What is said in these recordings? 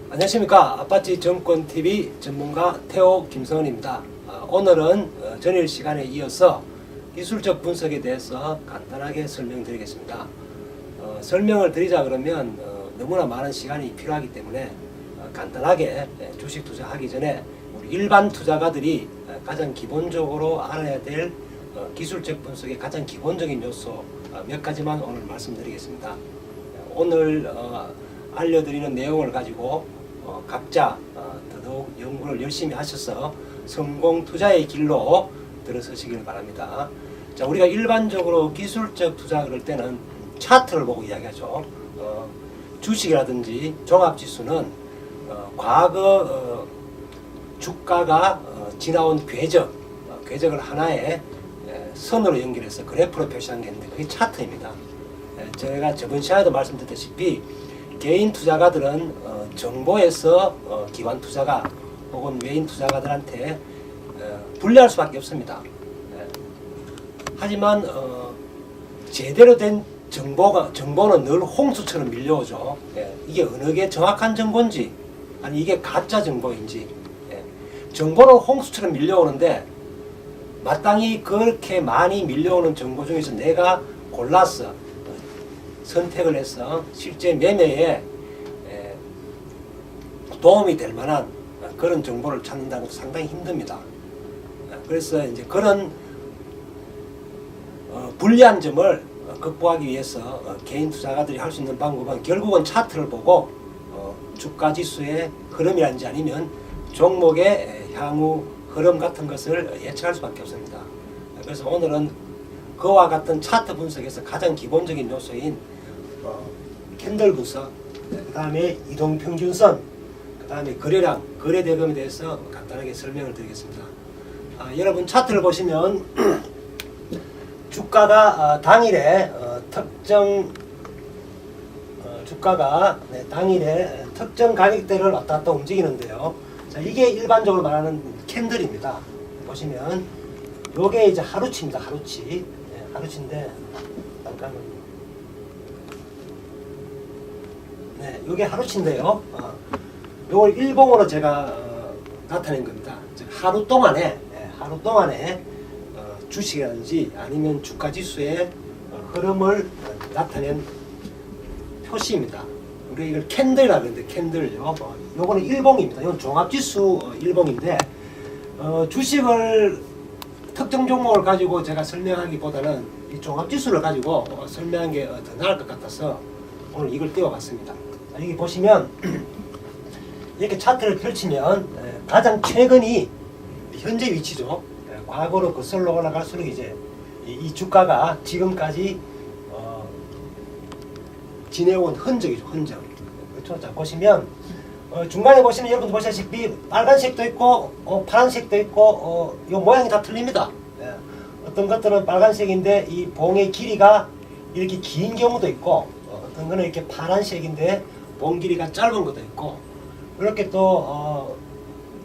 안녕하십니까. 아파치 정권TV 전문가 태호 김성은입니다. 오늘은 전일 시간에 이어서 기술적 분석에 대해서 간단하게 설명드리겠습니다. 설명을 드리자 그러면 너무나 많은 시간이 필요하기 때문에 간단하게 주식 투자하기 전에 우리 일반 투자가들이 가장 기본적으로 알아야 될 기술적 분석의 가장 기본적인 요소 몇 가지만 오늘 말씀드리겠습니다. 오늘 알려드리는 내용을 가지고 각자 더더욱 연구를 열심히 하셔서 성공 투자의 길로 들어서시길 바랍니다. 자, 우리가 일반적으로 기술적 투자 그럴 때는 차트를 보고 이야기하죠. 주식이라든지 종합지수는 과거 주가가 지나온 궤적을 하나의 선으로 연결해서 그래프로 표시한 게 있는데 그게 차트입니다. 제가 저번 시간에도 말씀드렸다시피 개인 투자가들은 정보에서 기관 투자가 혹은 외인 투자가들한테 불리할 수밖에 없습니다. 하지만 제대로 된 정보는 늘 홍수처럼 밀려오죠. 이게 어느 게 정확한 정보인지 아니 이게 가짜 정보인지 정보는 홍수처럼 밀려오는데 마땅히 그렇게 많이 밀려오는 정보 중에서 내가 골라서 선택을 해서 실제 매매에 도움이 될 만한 그런 정보를 찾는다는 것도 상당히 힘듭니다. 그래서 이제 그런 불리한 점을 극복하기 위해서 개인 투자가들이 할 수 있는 방법은 결국은 차트를 보고 주가 지수의 흐름이란지 아니면 종목의 향후 흐름 같은 것을 예측할 수밖에 없습니다. 그래서 오늘은 그와 같은 차트 분석에서 가장 기본적인 요소인 캔들 분석, 그 다음에 이동평균선, 그 다음에 거래량, 거래대금에 대해서 간단하게 설명을 드리겠습니다. 여러분 차트를 보시면 주가가 당일에 당일에 특정 가격대를 왔다 갔다 움직이는데요. 자, 이게 일반적으로 말하는 캔들입니다. 보시면 요게 이제 하루치입니다. 하루치인데 잠깐만요. 네, 요게 하루치인데요. 요걸 일봉으로 제가 나타낸 겁니다. 하루 동안에 주식이라든지 아니면 주가 지수의 흐름을 나타낸 표시입니다. 우리 이걸 캔들이라고 하는데 캔들요. 요거는 일봉입니다. 이건 종합지수 일봉인데 주식을 특정 종목을 가지고 제가 설명하기보다는 이 종합지수를 가지고 설명한 게 더 나을 것 같아서 오늘 이걸 띄워봤습니다. 자, 여기 보시면 이렇게 차트를 펼치면 가장 최근이 현재 위치죠. 과거로 거슬러 올라갈수록 이제 이 주가가 지금까지 지내온 흔적이죠. 흔적. 그렇죠? 자, 보시면 중간에 보시면 여러분 보시다시피 빨간색도 있고 파란색도 있고 요 모양이 다 틀립니다. 어떤 것들은 빨간색인데 이 봉의 길이가 이렇게 긴 경우도 있고 어떤 거는 이렇게 파란색인데 봉 길이가 짧은 것도 있고 이렇게 또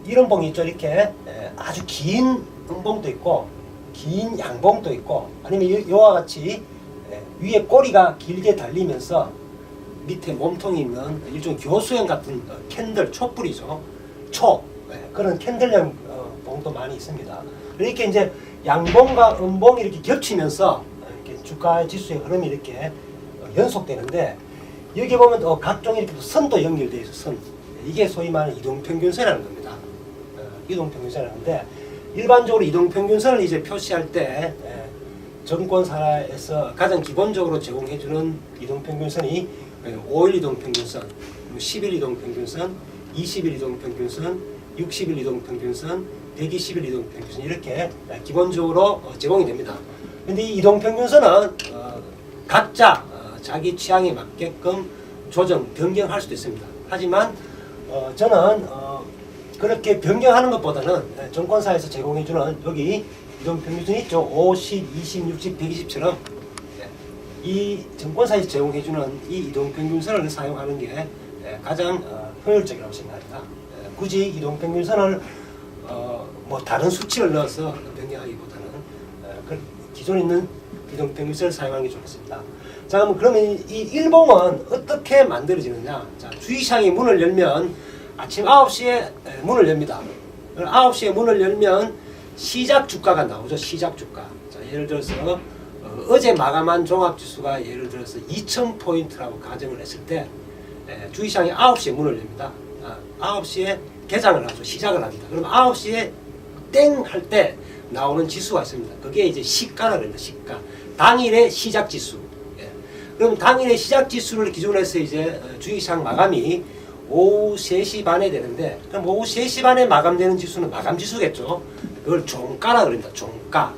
이런 봉이 있죠. 이렇게 아주 긴 음봉도 있고 긴 양봉도 있고 아니면 이와 같이 위에 꼬리가 길게 달리면서 밑에 몸통이 있는 일종의 교수형 같은 캔들, 촛불이죠. 그런 캔들형 봉도 많이 있습니다. 이렇게 이제 양봉과 음봉이 이렇게 겹치면서 이렇게 주가 지수의 흐름이 이렇게 연속되는데 여기 보면 각종 이렇게 선도 연결되어 있어요. 선. 이게 소위 말하는 이동평균선이라는 겁니다. 이동평균선이라는데 일반적으로 이동평균선을 이제 표시할 때 정권사에서 가장 기본적으로 제공해주는 이동평균선이 5일 이동평균선, 10일 이동평균선, 20일 이동평균선, 60일 이동평균선, 120일 이동평균선 이렇게 기본적으로 제공이 됩니다. 근데 이 이동평균선은 각자 자기 취향에 맞게끔 조정, 변경할 수도 있습니다. 하지만 저는 그렇게 변경하는 것보다는 정권사에서 제공해주는 여기 이동평균선 있죠. 50, 20, 60, 120처럼 이 정권사에서 제공해주는 이 이동평균선을 사용하는 게 가장 효율적이라고 생각합니다. 굳이 이동평균선을 뭐 다른 수치를 넣어서 변경하기보다는 기존에 있는 이동평균선을 사용하는 게 좋겠습니다. 자, 그러면 이 일봉은 어떻게 만들어지느냐? 자, 주식시장이 문을 열면 아침 9시에 문을 엽니다. 9시에 문을 열면 시작 주가가 나오죠. 시작 주가. 자, 예를 들어서 어제 마감한 종합지수가 예를 들어서 2000포인트라고 가정을 했을 때 주식시장이 9시에 문을 엽니다. 9시에 개장을 하죠. 시작을 합니다. 그럼 9시에 땡 할 때 나오는 지수가 있습니다. 그게 이제 시가라고 합니다. 시가. 당일의 시작 지수. 그럼 당일의 시작 지수를 기준으로 해서 이제 주식시장 마감이 오후 3시 반에 되는데, 그럼 오후 3시 반에 마감되는 지수는 마감 지수겠죠. 그걸 종가라 그럽니다. 종가.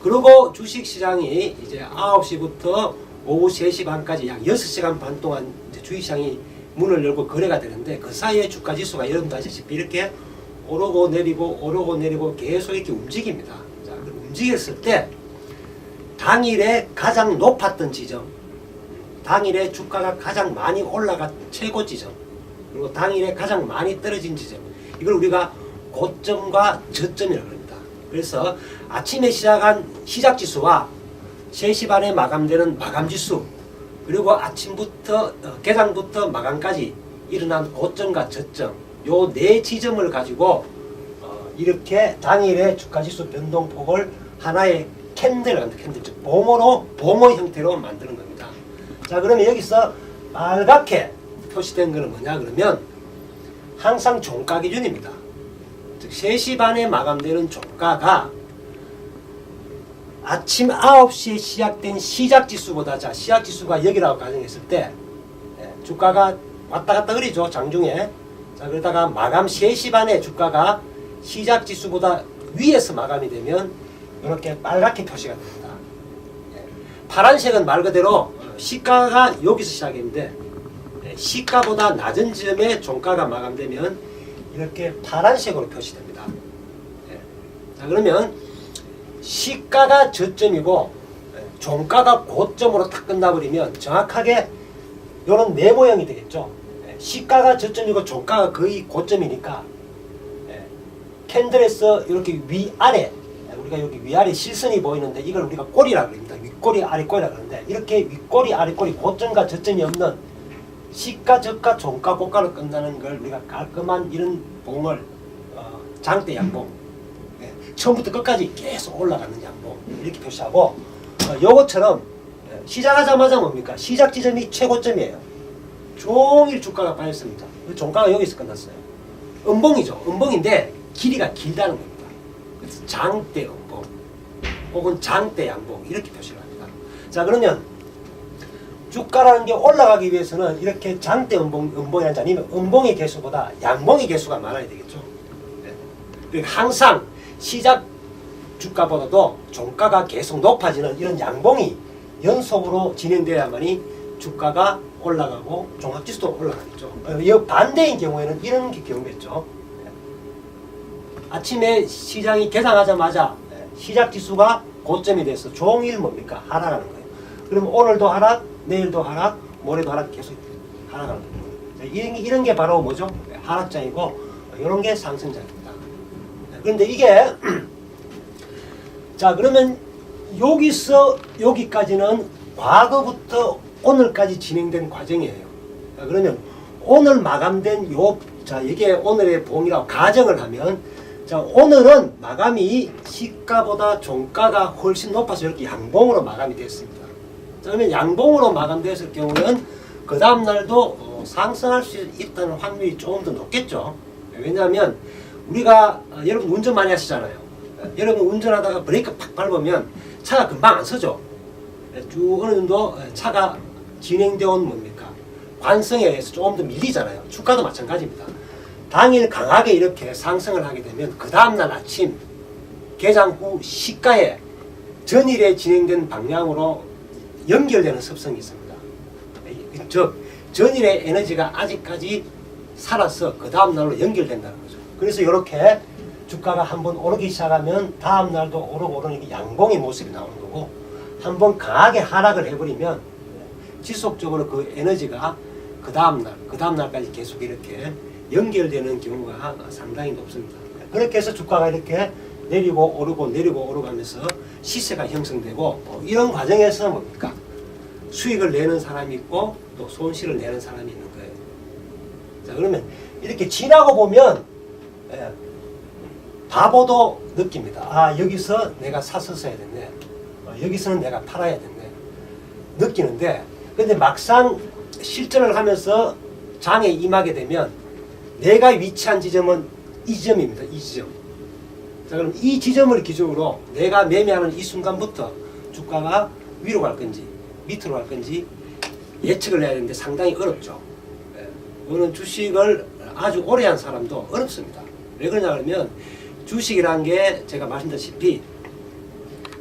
그리고 주식시장이 이제 9시부터 오후 3시 반까지 약 6시간 반 동안 이제 주식시장이 문을 열고 거래가 되는데, 그 사이에 주가 지수가 여러분도 아시다시피 이렇게 오르고 내리고 계속 이렇게 움직입니다. 자, 움직였을 때 당일에 가장 높았던 지점, 당일에 주가가 가장 많이 올라간 최고 지점, 그리고 당일에 가장 많이 떨어진 지점, 이걸 우리가 고점과 저점이라고 합니다. 그래서 아침에 시작한 시작지수와 3시 반에 마감되는 마감지수, 그리고 아침부터 개장부터 마감까지 일어난 고점과 저점, 요 네 지점을 가지고 이렇게 당일의 주가지수 변동폭을 하나의 캔들, 즉 봉어 형태로 만드는 겁니다. 자, 그러면 여기서 빨갛게 표시된 것은 뭐냐 그러면 항상 종가 기준입니다. 즉 3시 반에 마감되는 종가가 아침 9시에 시작된 시작지수보다, 자, 시작지수가 여기라고 가정했을 때 주가가 왔다 갔다 그리죠. 장중에. 자, 그러다가 마감 3시 반에 주가가 시작지수보다 위에서 마감이 되면 이렇게 빨갛게 표시가 됩니다. 파란색은 말 그대로 시가가 여기서 시작했는데 시가보다 낮은 지점에 종가가 마감되면 이렇게 파란색으로 표시됩니다. 자, 그러면 시가가 저점이고 종가가 고점으로 탁 끝나버리면 정확하게 이런 네 모양이 되겠죠. 시가가 저점이고 종가가 거의 고점이니까 캔들에서 이렇게 위아래, 우리가 여기 위아래 실선이 보이는데 이걸 우리가 꼬리라고 합니다. 윗꼬리 아랫꼬리라고 하는데, 이렇게 윗꼬리 아랫꼬리 고점과 저점이 없는 시가 저가 종가 고가로 끝나는 걸 우리가 깔끔한 이런 봉을 장대 양봉, 처음부터 끝까지 계속 올라가는 양봉 이렇게 표시하고, 요것처럼 시작하자마자 뭡니까? 시작 지점이 최고점이에요. 종일 주가가 빠졌습니다. 종가가 여기서 끝났어요. 음봉이죠. 음봉인데 길이가 길다는 겁니다. 그래서 장대 음봉 혹은 장대 양봉 이렇게 표시를 합니다. 자, 그러면 주가라는 게 올라가기 위해서는 이렇게 장대 음봉이라는 아니면 음봉의 개수보다 양봉의 개수가 많아야 되겠죠. 그러니까 항상 시작 주가보다도 종가가 계속 높아지는 이런 양봉이 연속으로 진행돼야만이 주가가 올라가고 종합지수도 올라가겠죠. 이 반대인 경우에는 이런 경우겠죠. 아침에 시장이 개장하자마자 시작지수가 고점이 돼서 종일 뭡니까? 하락하는 거예요. 그럼 오늘도 하락, 내일도 하락, 모레도 하락, 계속 하락하는 거예요. 이런 게 바로 뭐죠? 하락장이고 이런 게 상승장입니다. 그런데 이게 자, 그러면 여기서 여기까지는 과거부터 오늘까지 진행된 과정이에요. 자, 그러면 오늘 마감된 자, 이게 오늘의 봉이라고 가정을 하면, 자, 오늘은 마감이 시가보다 종가가 훨씬 높아서 이렇게 양봉으로 마감이 됐습니다. 자, 그러면 양봉으로 마감됐을 경우는 그 다음 날도 상승할 수 있다는 확률이 조금 더 높겠죠. 왜냐하면 우리가 여러분 운전 많이 하시잖아요. 여러분 운전하다가 브레이크 팍 밟으면 차가 금방 안 서죠. 쭉 어느 정도 차가 진행되어 온 뭡니까? 관성에 의해서 조금 더 밀리잖아요. 주가도 마찬가지입니다. 당일 강하게 이렇게 상승을 하게 되면 그 다음날 아침 개장 후 시가에 전일에 진행된 방향으로 연결되는 습성이 있습니다. 즉 전일의 에너지가 아직까지 살아서 그 다음날로 연결된다는 거죠. 그래서 이렇게 주가가 한번 오르기 시작하면 다음 날도 오르고 오르는 양봉의 모습이 나오는 거고, 한번 강하게 하락을 해버리면 지속적으로 그 에너지가 그 다음 날까지 계속 이렇게 연결되는 경우가 상당히 높습니다. 그렇게 해서 주가가 이렇게 내리고 오르고 하면서 시세가 형성되고, 이런 과정에서 뭡니까? 수익을 내는 사람이 있고 또 손실을 내는 사람이 있는 거예요. 자, 그러면 이렇게 지나고 보면 바보도 느낍니다. 아, 여기서 내가 샀었어야 됐네. 여기서는 내가 팔아야 됐네. 느끼는데, 근데 막상 실전을 하면서 장에 임하게 되면 내가 위치한 지점은 이 지점입니다. 이 지점. 자, 그럼 이 지점을 기준으로 내가 매매하는 이 순간부터 주가가 위로 갈 건지 밑으로 갈 건지 예측을 해야 되는데 상당히 어렵죠. 이거는 주식을 아주 오래 한 사람도 어렵습니다. 왜 그러냐 그러면 주식이라는 게 제가 말씀드렸다시피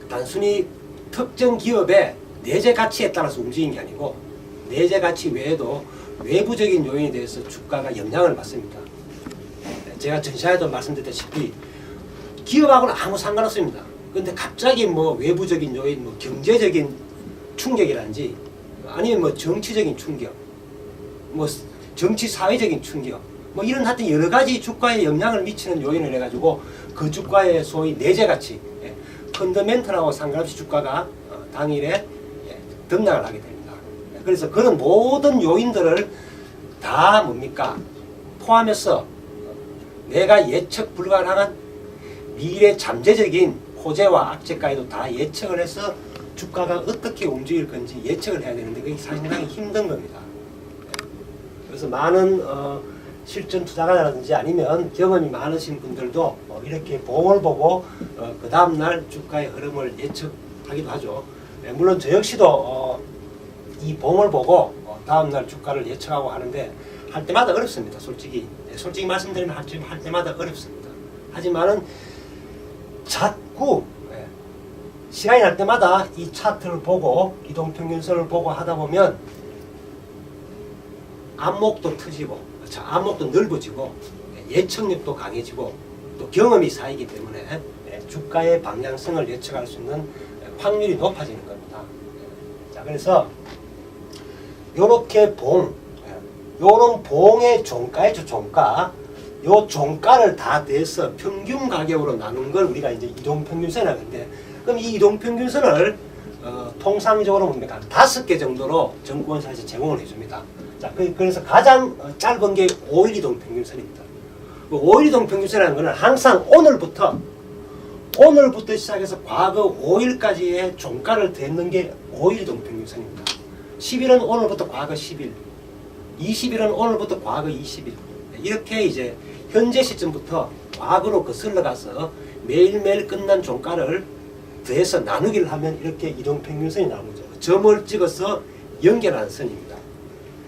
단순히 특정 기업의 내재 가치에 따라서 움직이는 게 아니고 내재 가치 외에도 외부적인 요인에 대해서 주가가 영향을 받습니다. 제가 전시회에도 말씀드렸다시피 기업하고는 아무 상관없습니다. 그런데 갑자기 뭐 외부적인 요인, 뭐 경제적인 충격이라든지 아니면 뭐 정치적인 충격, 뭐 정치 사회적인 충격, 뭐 이런 하여튼 여러 가지 주가에 영향을 미치는 요인을 해가지고 그 주가의 소위 내재 가치, 펀더멘털하고 상관없이 주가가 당일에 등락을 하게 됩니다. 그래서 그런 모든 요인들을 다 뭡니까? 포함해서 내가 예측 불가능한 미래 잠재적인 호재와 악재까지도 다 예측을 해서 주가가 어떻게 움직일 건지 예측을 해야 되는데 그게 상당히 힘든 겁니다. 그래서 많은 실전 투자가라든지 아니면 경험이 많으신 분들도 이렇게 봉을 보고 그 다음날 주가의 흐름을 예측하기도 하죠. 물론 저 역시도 이 봉을 보고 다음날 주가를 예측하고 하는데 할 때마다 어렵습니다. 솔직히 말씀드리면 할 때마다 어렵습니다. 하지만은 자꾸 시간이 날 때마다 이 차트를 보고 이동평균선을 보고 하다 보면 안목도 트지고 안목도 넓어지고 예측력도 강해지고 또 경험이 쌓이기 때문에 주가의 방향성을 예측할 수 있는 확률이 높아지는 겁니다. 자, 그래서 요렇게 요런 봉의 종가죠, 종가. 요 종가를 다 대서 평균 가격으로 나눈 걸 우리가 이제 이동평균선이라고 하는데, 그럼 이 이동평균선을 통상적으로 뭡니까? 5개 정도로 정권사에서 제공을 해줍니다. 자, 그래서 가장 짧은 게 5일 이동평균선입니다. 5일 이동평균선이라는 것은 항상 오늘부터 시작해서 과거 5일까지의 종가를 댔는 게 5일 이동평균선입니다. 10일은 오늘부터 과거 10일, 20일은 오늘부터 과거 20일. 이렇게 이제 현재 시점부터 과거로 거슬러 가서 매일매일 끝난 종가를 더해서 나누기를 하면 이렇게 이동평균선이 나오죠. 점을 찍어서 연결하는 선입니다.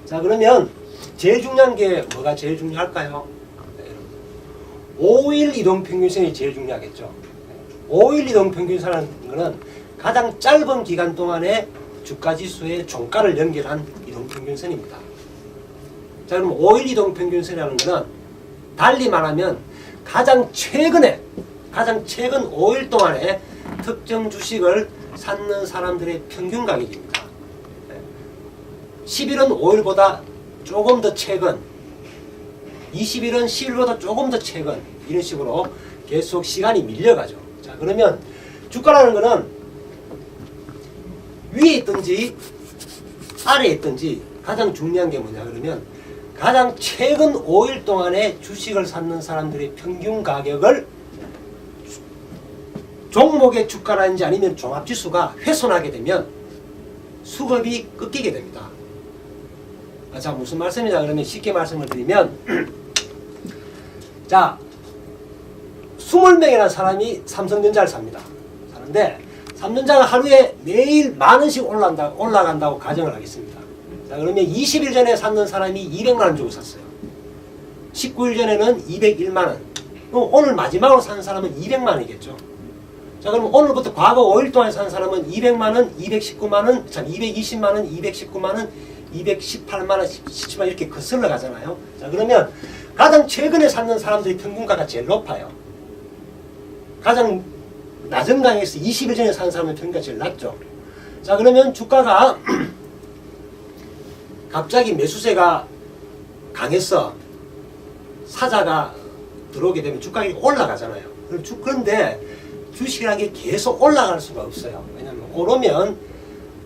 자, 그러면 제일 중요한 게 뭐가 제일 중요할까요? 5일 이동평균선이 제일 중요하겠죠. 5일 이동평균선이라는 것은 가장 짧은 기간 동안에 주가지수의 종가를 연결한 이동평균선입니다. 자, 그럼 5일 이동평균선이라는 것은 달리 말하면 가장 최근 5일 동안에 특정 주식을 샀는 사람들의 평균 가격입니다. 10일은 5일보다 조금 더 최근, 20일은 10일보다 조금 더 최근, 이런 식으로 계속 시간이 밀려가죠. 자, 그러면 주가라는 것은 위에 있든지 아래에 있든지 가장 중요한 게 뭐냐 그러면 가장 최근 5일 동안에 주식을 샀는 사람들의 평균 가격을 종목의 주가라든지 아니면 종합지수가 훼손하게 되면 수급이 꺾이게 됩니다. 자, 무슨 말씀이냐 그러면 쉽게 말씀을 드리면 자, 20명이라는 사람이 삼성전자를 삽니다. 사는데 삼성전자가 하루에 매일 만 원씩 올라간다고 가정을 하겠습니다. 자, 그러면 20일 전에 샀는 사람이 200만 원 주고 샀어요. 19일 전에는 201만 원. 그럼 오늘 마지막으로 사는 사람은 200만 원이겠죠. 자, 그럼 오늘부터 과거 5일 동안 산 사람은 200만 원, 219만 원, 참 220만 원, 219만 원, 218만 원, 17만 원 이렇게 거슬러 가잖아요. 자, 그러면 가장 최근에 샀는 사람들이 평균가가 제일 높아요. 가장 낮은 강에서 20일 전에 사는 사람의 평균가 제일 낮죠. 자, 그러면 주가가 갑자기 매수세가 강해서 사자가 들어오게 되면 주가가 올라가잖아요. 그런데 주식이라는 게 계속 올라갈 수가 없어요. 왜냐하면 오르면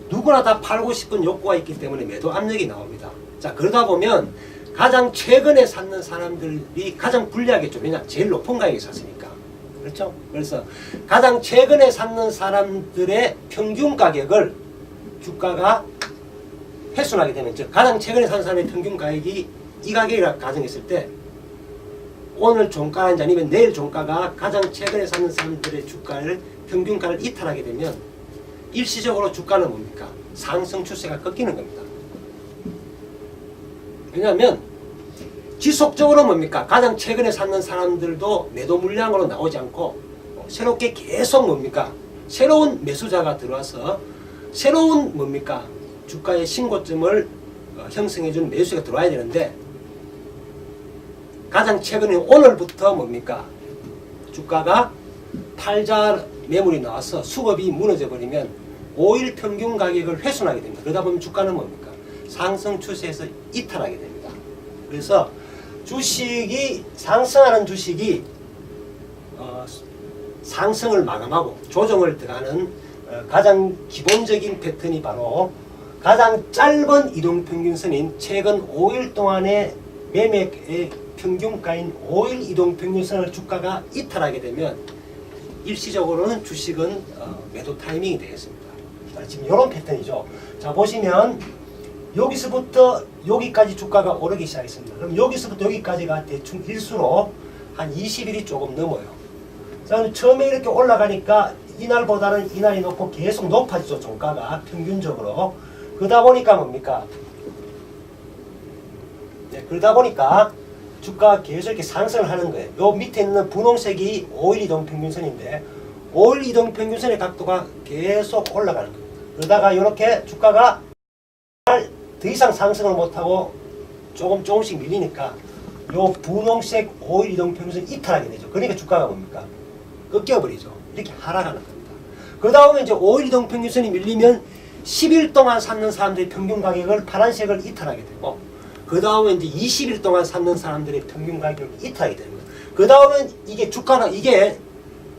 누구나 다 팔고 싶은 욕구가 있기 때문에 매도 압력이 나옵니다. 자, 그러다 보면 가장 최근에 샀는 사람들이 가장 불리하겠죠. 왜냐? 제일 높은 가격에 샀으니까. 그렇죠? 그래서 가장 최근에 샀는 사람들의 평균 가격을 주가가 훼손하게 되면, 즉 가장 최근에 산 사람의 평균 가격이 이 가격이라 가정했을 때 오늘 종가인지 아니면 내일 종가가 가장 최근에 사는 사람들의 주가를 평균가를 이탈하게 되면 일시적으로 주가는 뭡니까? 상승 추세가 꺾이는 겁니다. 왜냐하면 지속적으로 뭡니까? 가장 최근에 샀는 사람들도 매도 물량으로 나오지 않고 새롭게 계속 뭡니까? 새로운 매수자가 들어와서 새로운 뭡니까? 주가의 신고점을 형성해주는 매수가 들어와야 되는데, 가장 최근에 오늘부터 뭡니까? 주가가 팔자 매물이 나와서 수급이 무너져 버리면 5일 평균 가격을 훼손하게 됩니다. 그러다 보면 주가는 뭡니까? 상승 추세에서 이탈하게 됩니다. 그래서 주식이 상승하는 주식이 상승을 마감하고 조정을 들어가는 가장 기본적인 패턴이 바로 가장 짧은 이동평균선인 최근 5일 동안의 매매의 평균가인 5일 이동평균선을 주가가 이탈하게 되면 일시적으로는 주식은 매도 타이밍이 되겠습니다. 지금 이런 패턴이죠. 자, 보시면 여기서부터 여기까지 주가가 오르기 시작했습니다. 그럼 여기서부터 여기까지가 대충 일수로 한 20일이 조금 넘어요. 자, 처음에 이렇게 올라가니까 이날보다는 이날이 높고 계속 높아지죠. 종가가 평균적으로. 그러다 보니까 뭡니까? 네, 그러다 보니까 주가가 계속 이렇게 상승을 하는 거예요. 요 밑에 있는 분홍색이 5일 이동평균선인데 5일 이동평균선의 각도가 계속 올라가는 겁니다. 그러다가 이렇게 주가가 더 이상 상승을 못하고 조금씩 밀리니까 요 분홍색 5일 이동평균선이 이탈하게 되죠. 그러니까 주가가 뭡니까? 꺾여버리죠. 이렇게 하락하는 겁니다. 그러다 보면 이제 5일 이동평균선이 밀리면 10일 동안 샀는 사람들의 평균 가격을 파란색을 이탈하게 되고, 그 다음에 이제 20일 동안 샀는 사람들의 평균 가격을 이탈하게 되는 거예요. 그 다음에 이게 주가가, 이게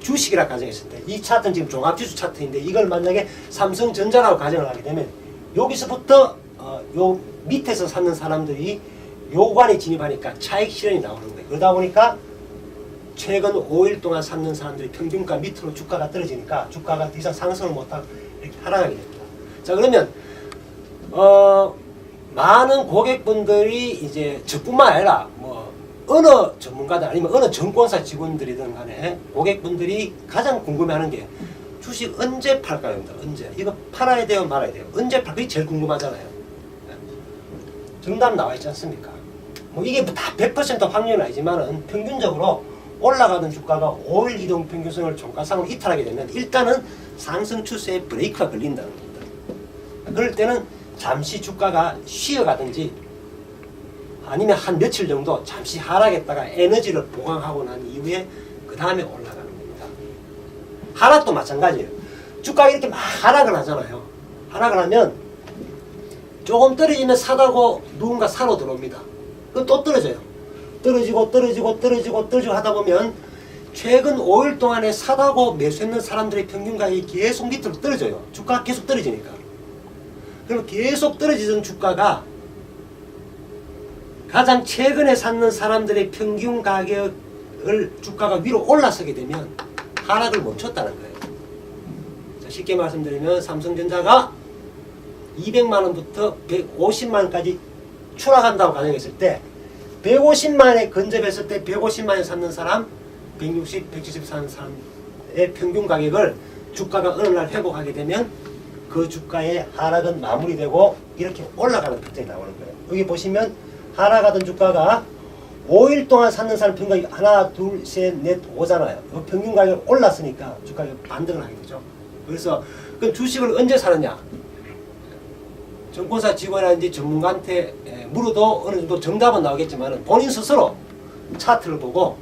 주식이라 가정했을 때, 이 차트는 지금 종합지수 차트인데 이걸 만약에 삼성전자라고 가정을 하게 되면 여기서부터 요 밑에서 샀는 사람들이 요관에 진입하니까 차익 실현이 나오는 거예요. 그러다 보니까 최근 5일 동안 샀는 사람들이 평균가 밑으로 주가가 떨어지니까 주가가 더 이상 상승을 못하고 이렇게 하락하게 됩니다. 자, 그러면 많은 고객분들이 이제 저뿐만 아니라 뭐 어느 전문가들 아니면 어느 증권사 직원들이든 간에 고객분들이 가장 궁금해하는 게 주식 언제 팔까요입니다. 언제? 이거 팔아야 돼요, 말아야 돼요? 언제 팔까? 그게 제일 궁금하잖아요. 정답 나와 있지 않습니까? 뭐 이게 다 100% 확률은 아니지만은 평균적으로 올라가던 주가가 5일 이동평균선을 종가상으로 이탈하게 되면 일단은 상승 추세에 브레이크가 걸린다는 겁니다. 그럴 때는 잠시 주가가 쉬어가든지 아니면 한 며칠 정도 잠시 하락했다가 에너지를 보강하고 난 이후에 그 다음에 올라가는 겁니다. 하락도 마찬가지예요. 주가가 이렇게 막 하락을 하잖아요. 하락을 하면 조금 떨어지면 사다고 누군가 사러 들어옵니다. 그럼 또 떨어져요. 떨어지고 하다 보면 최근 5일 동안에 사다고 매수했는 사람들의 평균 가격이 계속 밑으로 떨어져요. 주가가 계속 떨어지니까. 그럼 계속 떨어지던 주가가 가장 최근에 샀는 사람들의 평균 가격을 주가가 위로 올라서게 되면 하락을 멈췄다는 거예요. 자, 쉽게 말씀드리면 삼성전자가 200만원부터 150만원까지 추락한다고 가정했을 때 150만원에 근접했을 때 150만원에 샀는 사람, 160, 170 사는 사람의 평균 가격을 주가가 어느 날 회복하게 되면 그 주가의 하락은 마무리되고 이렇게 올라가는 패턴이 나오는 거예요. 여기 보시면 하락하던 주가가 5일 동안 샀는 사람 평균 가격이 하나, 둘, 셋, 넷, 5잖아요. 그 평균 가격이 올랐으니까 주가가 반등을 하게 되죠. 그래서 그럼 주식을 언제 사느냐? 증권사 직원이라든지 전문가한테 물어도 어느 정도 정답은 나오겠지만 본인 스스로 차트를 보고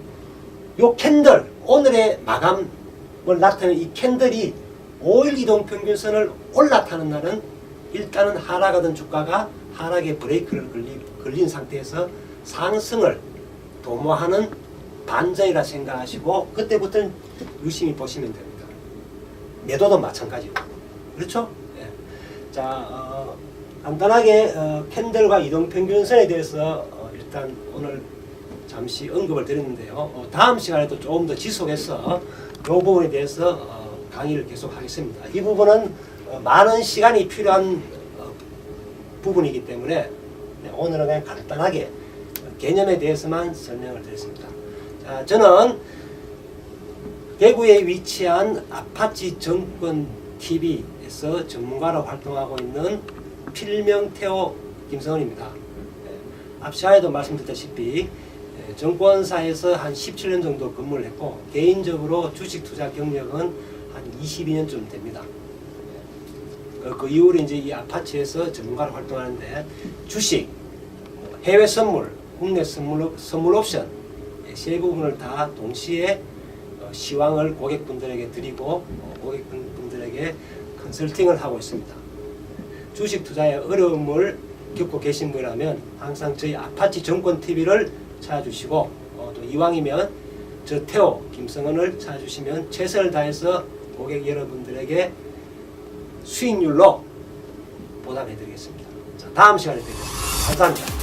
요 캔들 오늘의 마감을 나타내는 이 캔들이 5일 이동평균선을 올라타는 날은 일단은 하락하던 주가가 하락의 브레이크를 걸린 상태에서 상승을 도모하는 반전이라 생각하시고 그때부터는 유심히 보시면 됩니다. 매도도 마찬가지고 그렇죠? 예. 자 간단하게 캔들과 이동평균선에 대해서 일단 오늘 잠시 언급을 드렸는데요. 다음 시간에도 조금 더 지속해서 이 부분에 대해서 강의를 계속하겠습니다. 이 부분은 많은 시간이 필요한 부분이기 때문에 오늘은 그냥 간단하게 개념에 대해서만 설명을 드렸습니다. 자, 저는 대구에 위치한 아파치 정권 TV에서 전문가로 활동하고 있는 필명태호 김성원입니다. 앞 시간에도 말씀드렸다시피 정권사에서 한 17년 정도 근무를 했고 개인적으로 주식 투자 경력은 한 22년쯤 됩니다. 그 이후로 이제 이 아파치에서 전문가로 활동하는데 주식, 해외 선물, 국내 선물 옵션 세 부분을 다 동시에 시황을 고객분들에게 드리고 고객분들에게 컨설팅을 하고 있습니다. 주식 투자에 어려움을 겪고 계신 분이라면 항상 저희 아파치 정권 TV를 찾아주시고 또 이왕이면 저 태호 김성원을 찾아주시면 최선을 다해서 고객 여러분들에게 수익률로 보답해 드리겠습니다. 자, 다음 시간에 뵙겠습니다. 감사합니다.